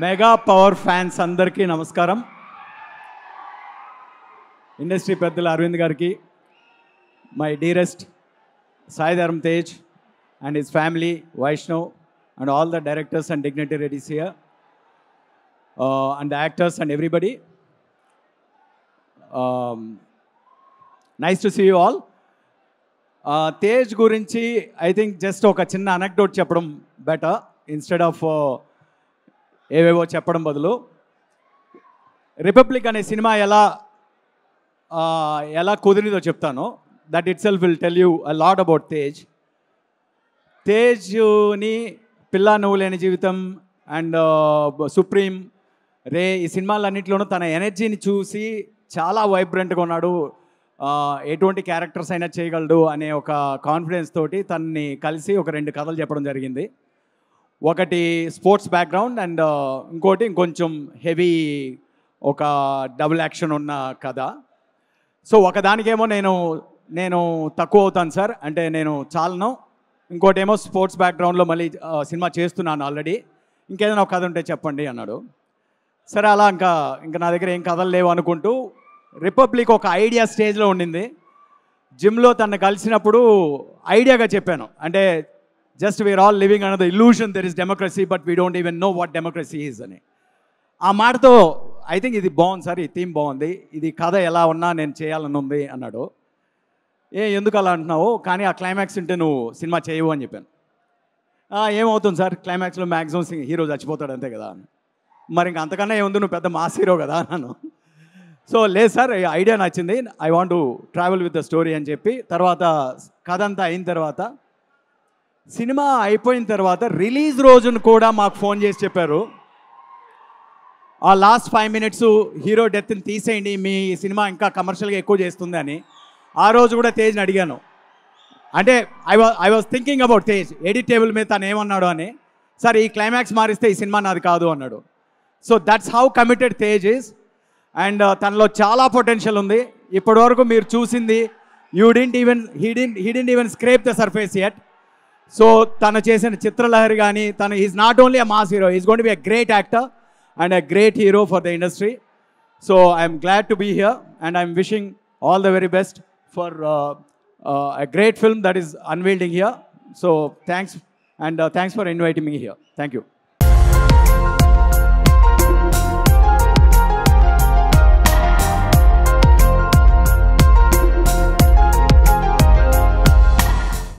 Mega power fans అందరికీ నమస్కారం. Industry పెద్దలు అరవింద్ గారికి, my dearest Sai Dharam Tej and his family, Vaishnav and all the directors and dignitaries here, and the actors and everybody. Nice to see you all. Tej gurinchi, I think just oka chinna anecdote cheppadam better instead of ఏవేవో చెప్పడం బదులు, republic అనే cinema ఎలా కుదిరిందో చెప్తాను. That itself will tell you a lot about Tej. తేజ్ని పిల్ల నువ్వు లేని జీవితం అండ్ సుప్రీం, రే, ఈ సినిమాలన్నింటిలోనూ తన ఎనర్జీని చూసి చాలా వైబ్రెంట్గా ఉన్నాడు, ఎటువంటి క్యారెక్టర్స్ అయినా చేయగలడు అనే ఒక కాన్ఫిడెన్స్ తోటి తనని కలిసి ఒక 2 కథలు చెప్పడం జరిగింది. ఒకటి స్పోర్ట్స్ బ్యాక్గ్రౌండ్ అండ్ ఇంకోటి ఇంకొంచెం హెవీ, ఒక డబుల్ యాక్షన్ ఉన్న కథ. సో ఒకదానికేమో నేను తక్కువ అవుతాను సార్, అంటే నేను చాలను. ఇంకోటేమో స్పోర్ట్స్ బ్యాక్గ్రౌండ్లో మళ్ళీ సినిమా చేస్తున్నాను ఆల్రెడీ, ఇంకేదైనా ఒక కథ ఉంటే చెప్పండి అన్నాడు. సరే, అలా ఇంకా నా దగ్గర ఏం కథలు లేవు అనుకుంటూ రిపబ్లిక్ ఒక ఐడియా స్టేజ్లో ఉండింది. జిమ్లో తను కలిసినప్పుడు ఐడియాగా చెప్పాను, అంటే just we are all living under the illusion there is democracy but we don't even know what democracy is అని. ఆ మాటతో ఐ థింక్ ఇది బాగుంది సార్, ఈ థీమ్ బాగుంది, ఇది కథ ఎలా ఉన్నా నేను చేయాలని ఉంది అన్నాడు. ఎందుకు అలా అంటున్నావు, కానీ ఆ క్లైమాక్స్ ఉంటే నువ్వు సినిమా చేయవు అని చెప్పాను. ఏమవుతుంది సార్, క్లైమాక్స్లో మ్యాక్సిమం హీరో చచ్చిపోతాడు అంతే కదా అని. మరి ఇంక అంతకన్నా ఏముంది, నువ్వు పెద్ద మాస్ హీరో కదా అన్నాను. సో లేదు సార్, ఐడియా నచ్చింది, I want to travel with the story అని చెప్పి, తర్వాత కథ అంతా అయిన తర్వాత, సినిమా అయిపోయిన తర్వాత రిలీజ్ రోజును కూడా మాకు ఫోన్ చేసి చెప్పారు, ఆ లాస్ట్ 5 minutes హీరో డెత్ని తీసేయండి, మీ సినిమా ఇంకా కమర్షియల్గా ఎక్కువ చేస్తుంది అని. ఆ రోజు కూడా తేజ్ని అడిగాను, అంటే I was thinking about Tej, edit table మీద తను ఏమన్నాడు అని. సార్, ఈ క్లైమాక్స్ మారిస్తే ఈ సినిమా నాది కాదు అన్నాడు. So that's how committed Tej is. And తనలో చాలా పొటెన్షియల్ ఉంది. ఇప్పటివరకు మీరు చూసింది, he didn't even scrape the surface yet. So తను చేసిన చిత్రలహరి కానీ, తను is not only a mass hero, is going to be a great actor and a great hero for the industry. So I'm glad to be here and I'm wishing all the very best for a great film that is unveiling here. So thanks, and thanks for inviting me here. Thank you.